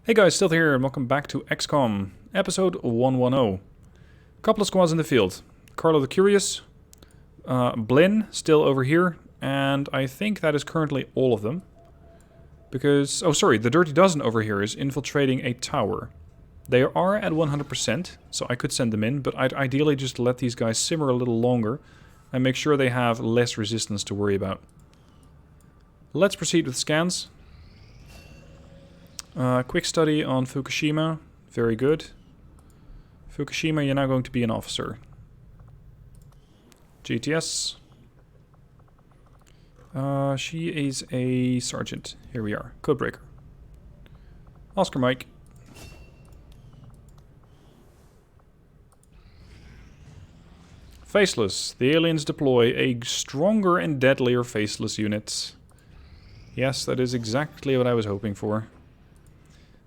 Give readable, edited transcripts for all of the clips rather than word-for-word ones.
Hey guys, still here, and welcome back to XCOM, episode 110. Couple of squads in the field. Carlo the Curious, Blinn, still over here, and I think that is currently all of them. Because, oh sorry, the Dirty Dozen over here is infiltrating a tower. They are at 100%, so I could send them in, but I'd ideally just let these guys simmer a little longer and make sure they have less resistance to worry about. Let's proceed with scans. Quick study on Fukushima. Very good. Fukushima, you're now going to be an officer. GTS. She is a sergeant. Here we are. Codebreaker. Oscar Mike. Faceless. The aliens deploy a stronger and deadlier faceless unit. Yes, that is exactly what I was hoping for.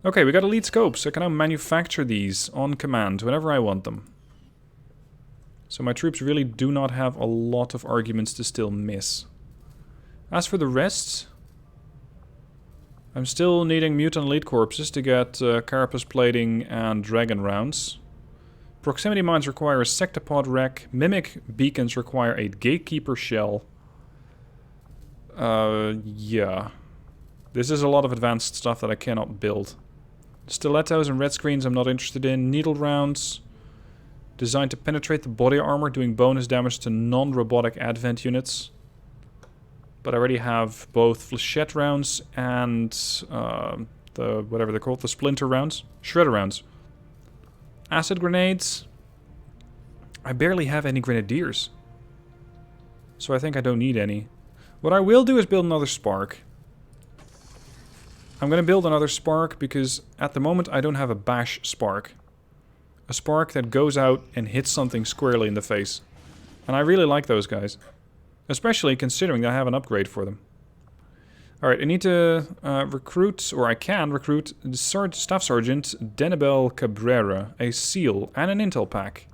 Okay, we got elite scopes. I can now manufacture these on command whenever I want them. So my troops really do not have a lot of arguments to still miss. As for the rest, I'm still needing mutant elite corpses to get carapace plating and dragon rounds. Proximity mines require a sectopod wreck. Mimic beacons require a gatekeeper shell. Yeah. This is a lot of advanced stuff that I cannot build. Stilettos and red screens I'm not interested in. Needle rounds. Designed to penetrate the body armor, doing bonus damage to non-robotic advent units. But I already have both flechette rounds and the whatever they're called, the splinter rounds. Shredder rounds. Acid grenades. I barely have any grenadiers. So I think I don't need any. What I will do is build another spark. I'm going to build another spark because at the moment I don't have a bash spark. A spark that goes out and hits something squarely in the face. And I really like those guys. Especially considering that I have an upgrade for them. Alright, I need to recruit, or I can recruit, Staff Sergeant Denibel Cabrera, a SEAL, and an intel pack.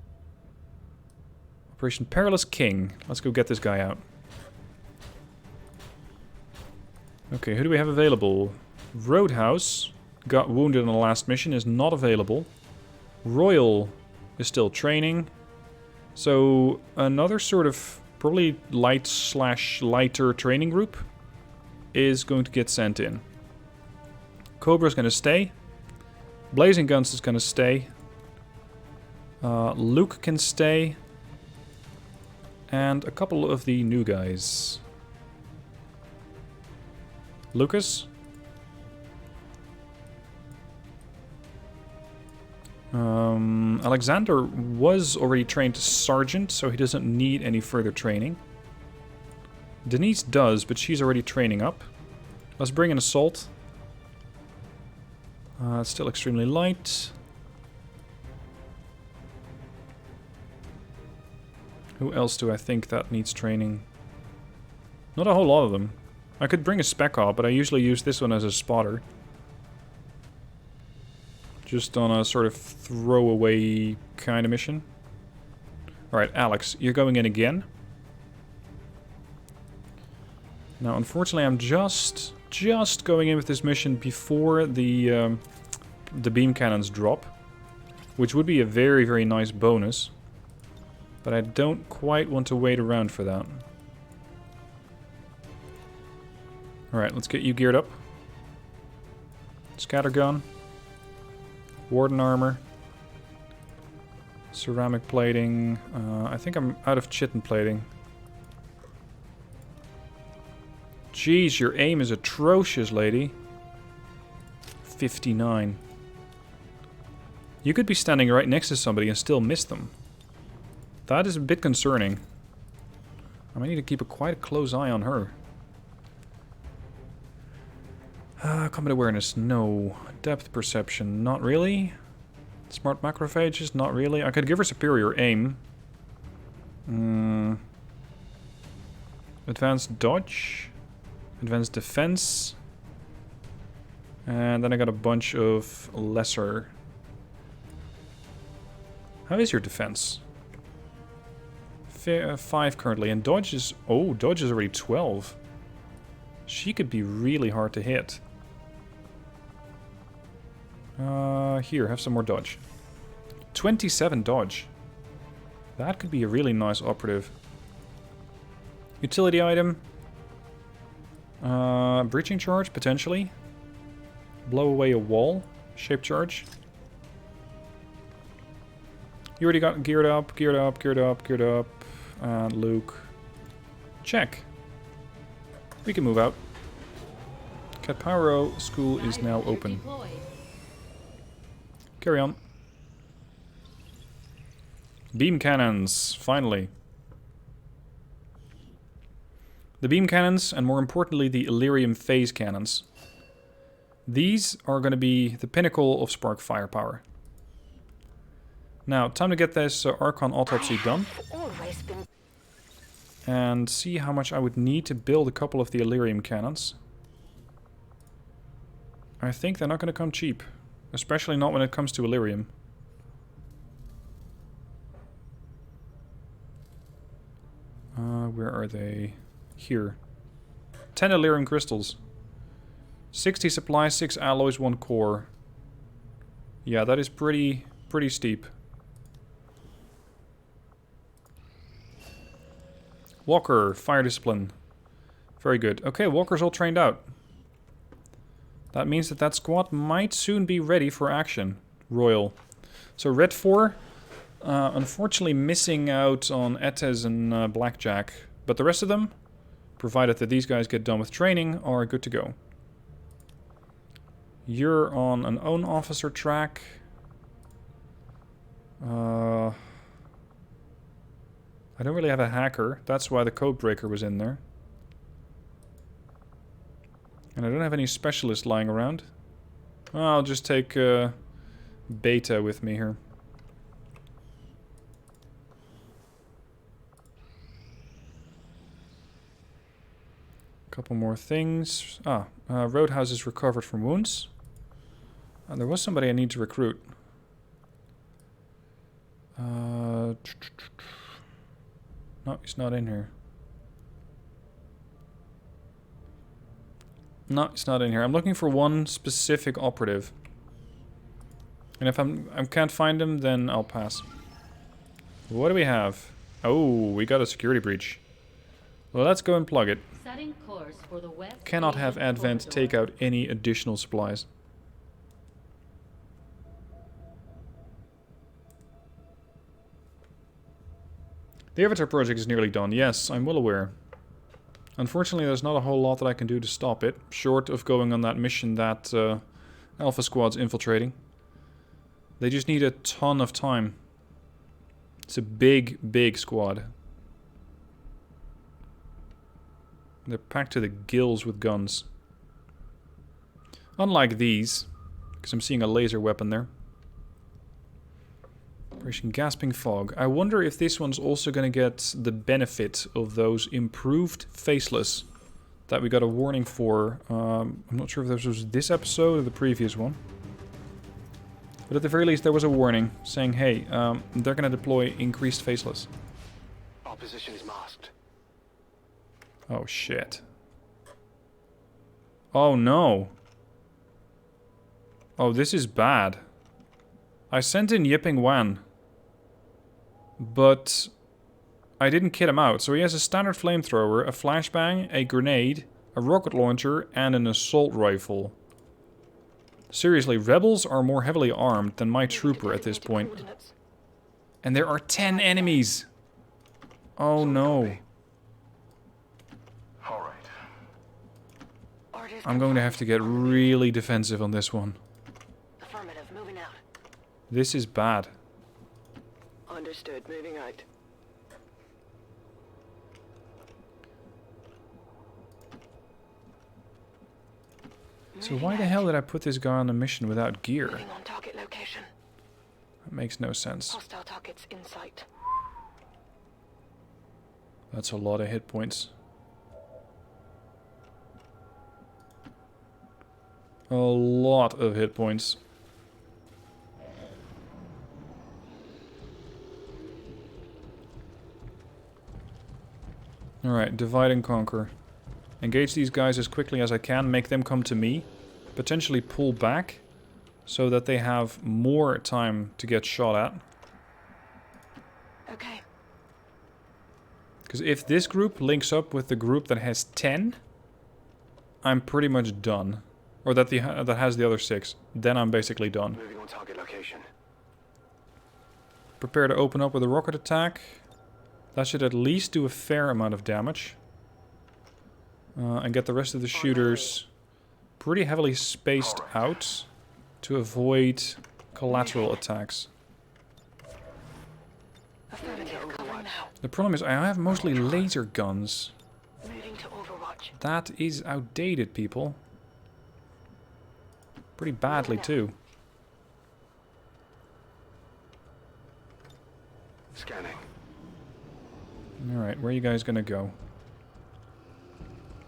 Operation Perilous King. Let's go get this guy out. Okay, who do we have available? Roadhouse, got wounded in the last mission, is not available. Royal is still training. So another sort of probably light/lighter training group is going to get sent in. Cobra's going to stay. Blazing Guns is going to stay. Luke can stay. And a couple of the new guys. Lucas. Alexander was already trained to sergeant, so he doesn't need any further training. Denise does, but she's already training up. Let's bring in Assault. It's still extremely light. Who else do I think that needs training? Not a whole lot of them. I could bring a Spec Op, but I usually use this one as a spotter. Just on a sort of throwaway kind of mission. Alright, Alex, you're going in again. Now, unfortunately, I'm just going in with this mission before the beam cannons drop. Which would be a very, very nice bonus. But I don't quite want to wait around for that. Alright, let's get you geared up. Scattergun. Warden armor. Ceramic plating. I think I'm out of chitin plating. Jeez, your aim is atrocious, lady. 59. You could be standing right next to somebody and still miss them. That is a bit concerning. I might need to keep quite a close eye on her. Combat awareness, no. Depth perception, not really. Smart macrophages, not really. I could give her superior aim. Advanced dodge. Advanced defense. And then I got a bunch of lesser. How is your defense? 5 currently, and dodge is... Oh, dodge is already 12. She could be really hard to hit. Here, have some more dodge. 27 dodge. That could be a really nice operative. Utility item. Breaching charge, potentially. Blow away a wall. Shape charge. You already got geared up, geared up, geared up, geared up. And Luke. Check. We can move out. Catparo school is now open. Carry on. Beam cannons, finally. The beam cannons, and more importantly the Illyrium phase cannons. These are going to be the pinnacle of spark firepower. Now, time to get this Archon autopsy done. And see how much I would need to build a couple of the Illyrium cannons. I think they're not going to come cheap. Especially not when it comes to Illyrium. Where are they? Here. 10 Illyrium crystals. 60 supplies, 6 alloys, 1 core. Yeah, that is pretty steep. Walker, fire discipline. Very good. Okay, Walker's all trained out. That means that squad might soon be ready for action. Royal. So Red 4, unfortunately missing out on Etes and Blackjack. But the rest of them, provided that these guys get done with training, are good to go. You're on an own officer track. I don't really have a hacker. That's why the codebreaker was in there. And I don't have any specialists lying around. I'll just take Beta with me here. Couple more things. Roadhouse is recovered from wounds. There was somebody I need to recruit. No, he's not in here. No, it's not in here. I'm looking for one specific operative. And if I can't find him, then I'll pass. What do we have? Oh, we got a security breach. Well, let's go and plug it. Setting course for the west. Cannot have Advent take out any additional supplies. The Avatar project is nearly done. Yes, I'm well aware. Unfortunately, there's not a whole lot that I can do to stop it, short of going on that mission that Alpha Squad's infiltrating. They just need a ton of time. It's a big squad. They're packed to the gills with guns. Unlike these, because I'm seeing a laser weapon there. Operation Gasping Fog. I wonder if this one's also going to get the benefit of those improved faceless that we got a warning for. I'm not sure if this was this episode or the previous one. But at the very least there was a warning saying, hey, they're going to deploy increased faceless. Our position is masked. Oh shit. Oh no. Oh, this is bad. I sent in Yipping Wan. But I didn't kit him out. So he has a standard flamethrower, a flashbang, a grenade, a rocket launcher, and an assault rifle. Seriously, rebels are more heavily armed than my trooper at this point. And there are 10 enemies! Oh no. I'm going to have to get really defensive on this one. Affirmative, moving out. This is bad. Understood, moving out. So why the hell did I put this guy on a mission without gear? Moving on target location. That makes no sense. Hostile targets in sight. That's a lot of hit points. A lot of hit points. Alright, divide and conquer. Engage these guys as quickly as I can, make them come to me. Potentially pull back, so that they have more time to get shot at. Okay. Because if this group links up with the group that has 10, I'm pretty much done. Or that that has the other 6. Then I'm basically done. Moving on target location. Prepare to open up with a rocket attack. That should at least do a fair amount of damage. And get the rest of the shooters pretty heavily spaced out to avoid collateral attacks. Affirmative, covering now. The problem is I have mostly laser guns. Moving to Overwatch. That is outdated, people. Pretty badly, too. Scanning. Alright, where are you guys gonna go?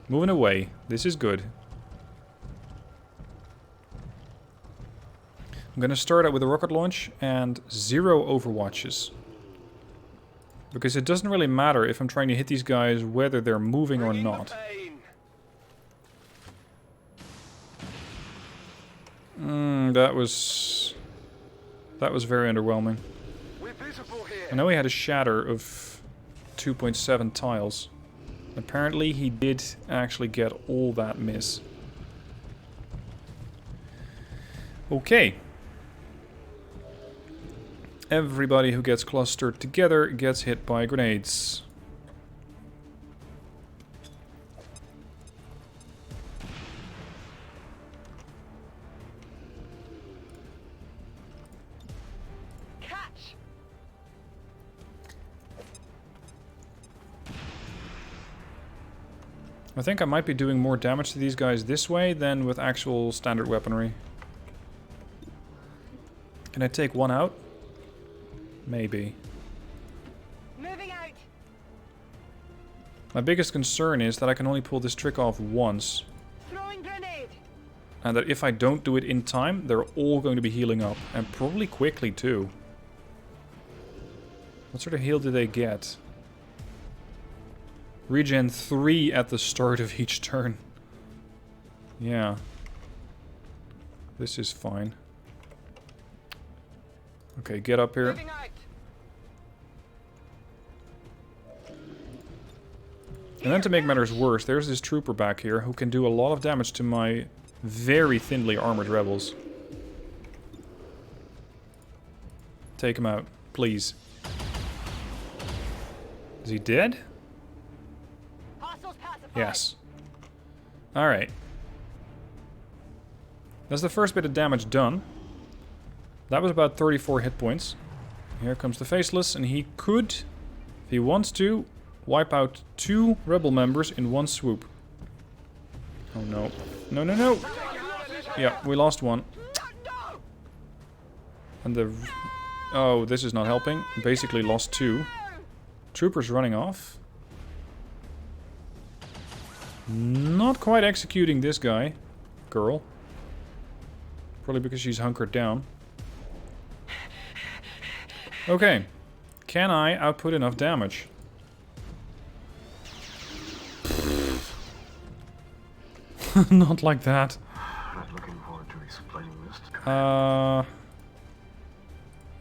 Moving away. This is good. I'm gonna start out with a rocket launch and 0 overwatches. Because it doesn't really matter if I'm trying to hit these guys whether they're moving or not. That was very underwhelming. I know he had a shatter of 2.7 tiles. Apparently he did actually get all that miss. Okay. Everybody who gets clustered together gets hit by grenades. Catch! I think I might be doing more damage to these guys this way than with actual standard weaponry. Can I take one out? Maybe. Moving out. My biggest concern is that I can only pull this trick off once. Throwing grenade. And that if I don't do it in time, they're all going to be healing up. And probably quickly too. What sort of heal do they get? Regen 3 at the start of each turn. Yeah. This is fine. Okay, get up here. Moving out. And then to make matters worse, there's this trooper back here who can do a lot of damage to my very thinly armored rebels. Take him out, please. Is he dead? Hostiles pacified. Yes. Alright. That's the first bit of damage done. That was about 34 hit points. Here comes the Faceless, and he could, if he wants to, wipe out 2 rebel members in one swoop. Oh no. No, no, no! Yeah, we lost one. And the... Oh, this is not helping. Basically lost 2. Troopers running off. Not quite executing this guy. Girl. Probably because she's hunkered down. Okay. Can I output enough damage? Not like that. Not looking forward to explaining this. I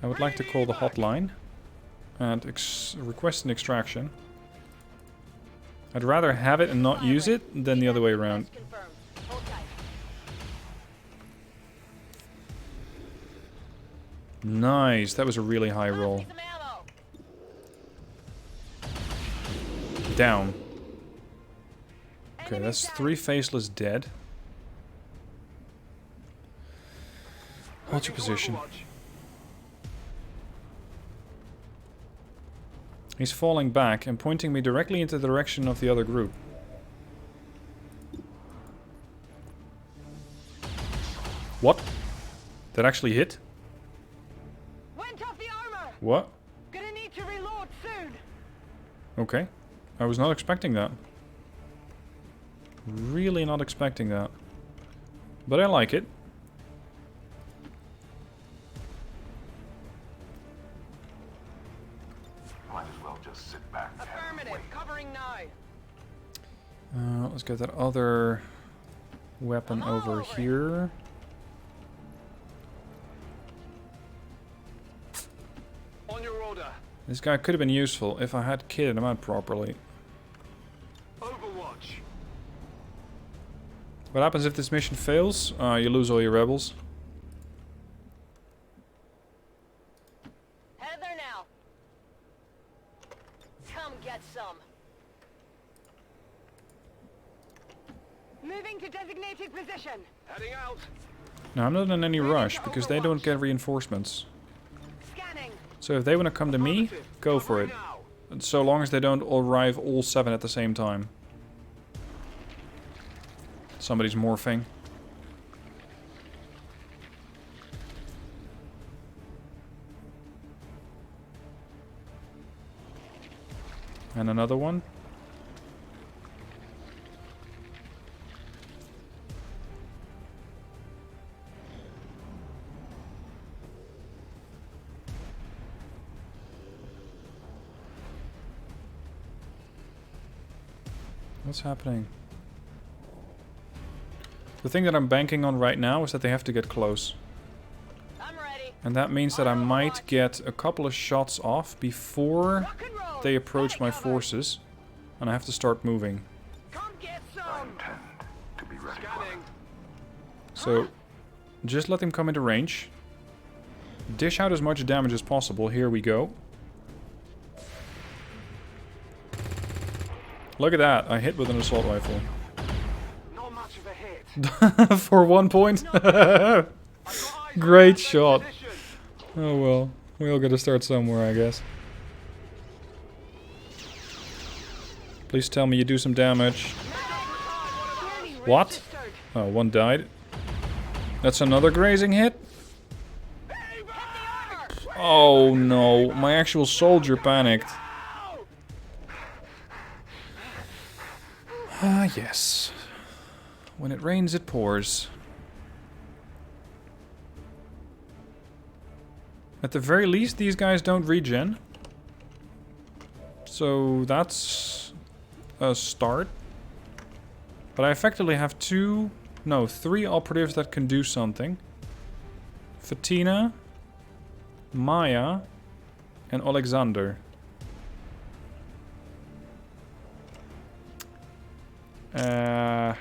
would like to call the hotline and request an extraction. I'd rather have it and not use it than the other way around. Confirmed. Hold tight. Nice, that was a really high roll. Some ammo. Down. Okay, that's 3 Faceless dead. Hold your position. He's falling back and pointing me directly into the direction of the other group. What? That actually hit? Went off the armor. What? Gonna need to reload soon. Okay. I was not expecting that. Really not expecting that. But I like it. Might as well just sit back and Affirmative. wait. Covering now. Let's get that other weapon over here. This guy could have been useful if I had kitted him out properly. Overwatch. What happens if this mission fails? You lose all your rebels. Head there now. Come get some. Moving to designated position. Heading out. Now, I'm not in any rush because they don't get reinforcements. Scanning. So if they want to come to me, go for it. So long as they don't arrive all 7 at the same time. Somebody's morphing. And another one. What's happening? The thing that I'm banking on right now is that they have to get close. I'm ready. And that means that I might get a couple of shots off before Rock and roll. they approach Take my cover. forces. And I have to start moving. Come get I some. intend to be ready for Scanning. it. So, just let them come into range. Dish out as much damage as possible. Here we go. Look at that. I hit with an assault rifle. Not much of a hit. For 1 point. I've got eyes Great on shot. position. Oh well. We all gotta start somewhere, I guess. Please tell me you do some damage. What? Oh, one died. That's another grazing hit. Oh no, my actual soldier panicked. Ah, yes. When it rains, it pours. At the very least, these guys don't regen. So that's a start. But I effectively have 3 operatives that can do something. Fatina, Maya, and Alexander. I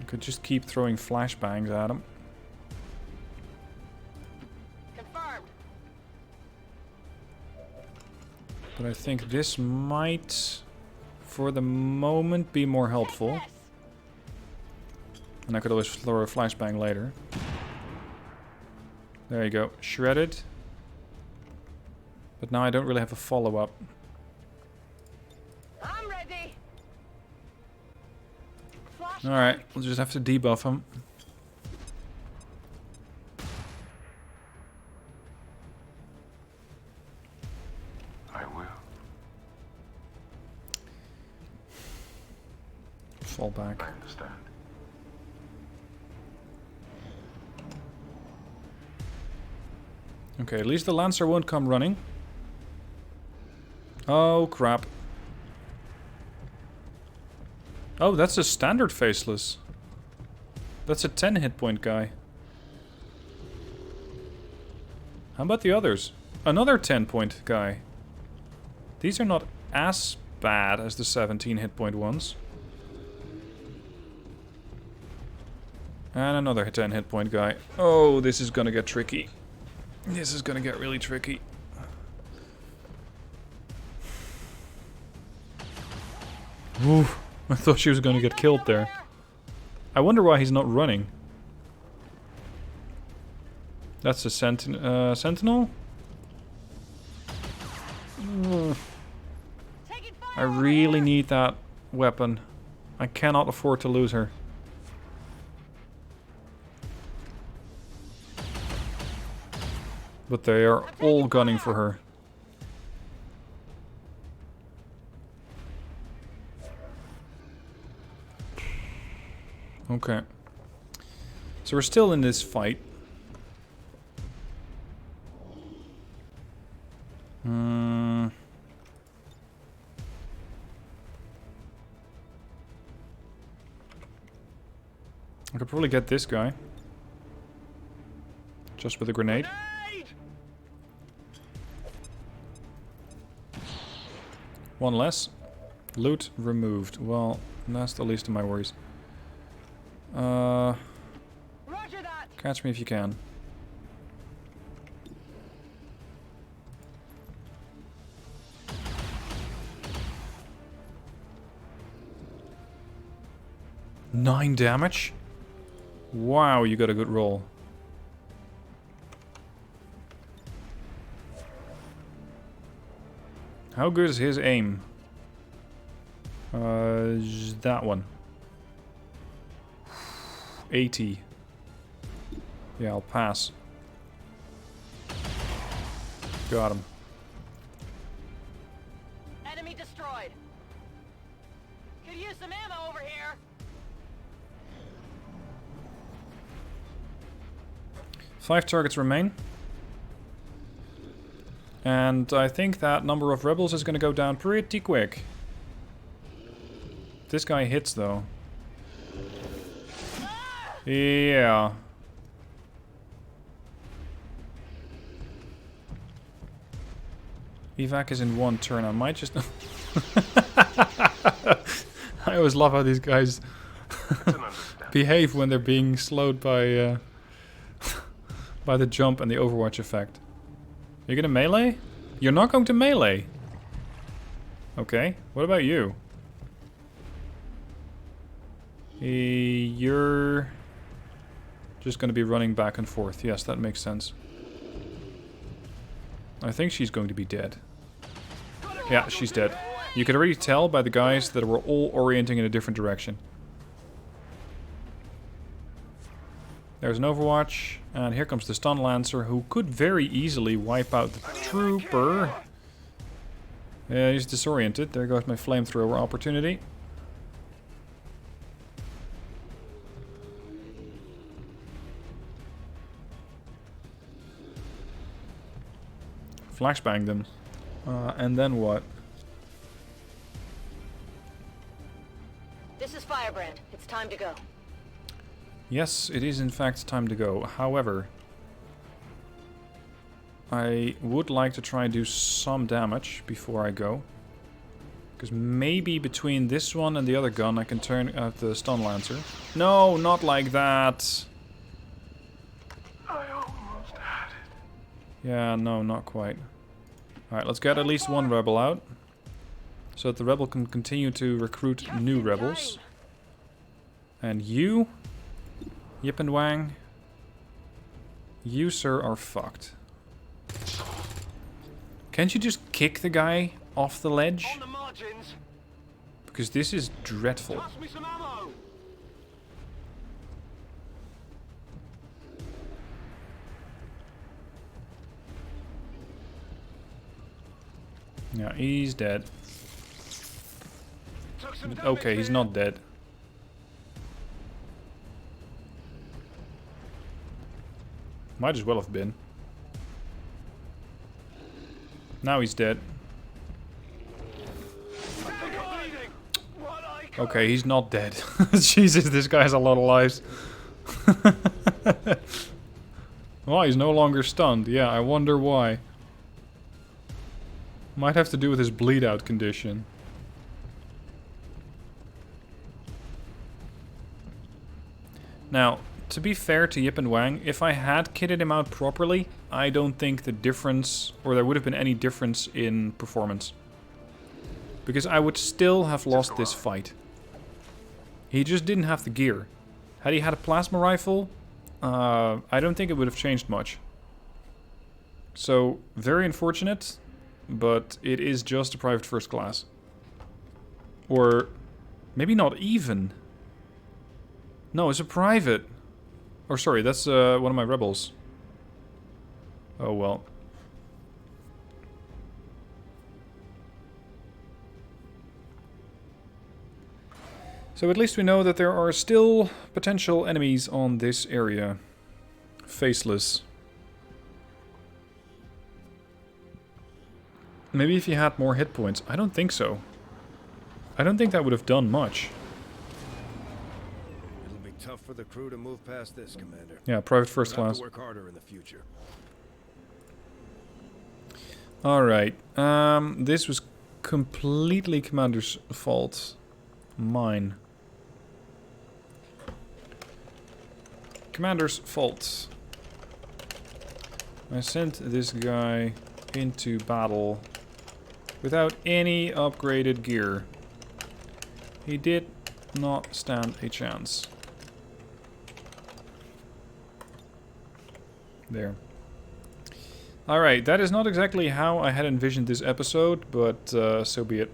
could just keep throwing flashbangs at him. Confirmed. But I think this might, for the moment, be more helpful. Yes. And I could always throw a flashbang later. There you go. Shredded. But now I don't really have a follow-up. I'm ready. Flash. Alright, we'll just have to debuff him. I will. Fall back. I understand. Okay, at least the Lancer won't come running. Oh, crap. Oh, that's a standard faceless. That's a 10 hit point guy. How about the others? Another 10 point guy. These are not as bad as the 17 hit point ones. And another 10 hit point guy. Oh, this is gonna get tricky. This is gonna get really tricky. Oof. I thought she was gonna get killed there. I wonder why he's not running. That's a sentinel? Taking I fire. really need that weapon. I cannot afford to lose her. But they are all gunning for her. Okay. So we're still in this fight. I could probably get this guy. Just with a grenade. Grenade! One less. Loot removed. Well, that's the least of my worries. Roger that. Catch me if you can. Nine damage? Wow, you got a good roll. How good is his aim? That one. 80. Yeah, I'll pass. Got him. Enemy destroyed. Could use some ammo over here. 5 targets remain. And I think that number of rebels is going to go down pretty quick. This guy hits, though. Yeah. Evac is in 1 turn. I might just... I always love how these guys behave when they're being slowed by by the jump and the Overwatch effect. You're gonna melee? You're not going to melee. Okay, what about you? You're just gonna be running back and forth. Yes, that makes sense. I think she's going to be dead. Yeah, she's dead. You can already tell by the guys that we're all orienting in a different direction. There's an Overwatch, and here comes the Stun Lancer, who could very easily wipe out the Trooper. Yeah, he's disoriented. There goes my flamethrower opportunity. Flashbang them. And then what? This is Firebrand. It's time to go. Yes, it is in fact time to go. However, I would like to try and do some damage before I go. Because maybe between this one and the other gun I can turn out the Stun Lancer. No, not like that! I almost had it. Yeah, no, not quite. Alright, let's get at least one rebel out. So that the rebel can continue to recruit new rebels. And you... Yip and Wang, you, sir, are fucked. Can't you just kick the guy off the ledge? On the margins. Because this is dreadful. Pass me some ammo. Yeah, he's dead. Took some damage Okay, he's here. not dead. Might as well have been. Now he's dead. Okay, he's not dead. Jesus, this guy has a lot of lives. Well, he's no longer stunned. Yeah, I wonder why. Might have to do with his bleed out condition. Now, to be fair to Yip and Wang, if I had kitted him out properly, I don't think the difference, or there would have been any difference in performance. Because I would still have lost this fight. He just didn't have the gear. Had he had a plasma rifle, I don't think it would have changed much. So, very unfortunate, but it is just a private first class. Or, maybe not even. No, it's a private. Or sorry, that's one of my rebels. Oh well. So at least we know that there are still potential enemies on this area. Faceless. Maybe if you had more hit points. I don't think so. I don't think that would have done much. It'll be tough for the crew to move past this, Commander. Yeah, private first We'll have class. to work harder in the future. Alright, this was completely Commander's fault. Mine. Commander's fault. I sent this guy into battle without any upgraded gear. He did not stand a chance. There. Alright, that is not exactly how I had envisioned this episode, but so be it.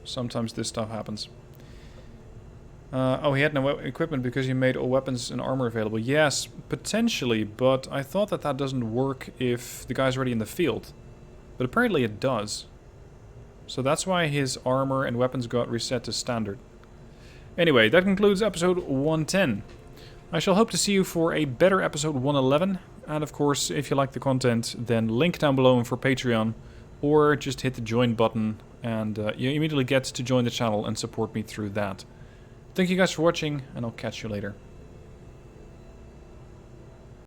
Sometimes this stuff happens. Oh, he had no equipment because he made all weapons and armor available. Yes, potentially, but I thought that that doesn't work if the guy's already in the field. But apparently it does. So that's why his armor and weapons got reset to standard. Anyway, that concludes episode 110. I shall hope to see you for a better episode 111. And of course, if you like the content, then link down below for Patreon. Or just hit the join button and you immediately get to join the channel and support me through that. Thank you guys for watching, and I'll catch you later.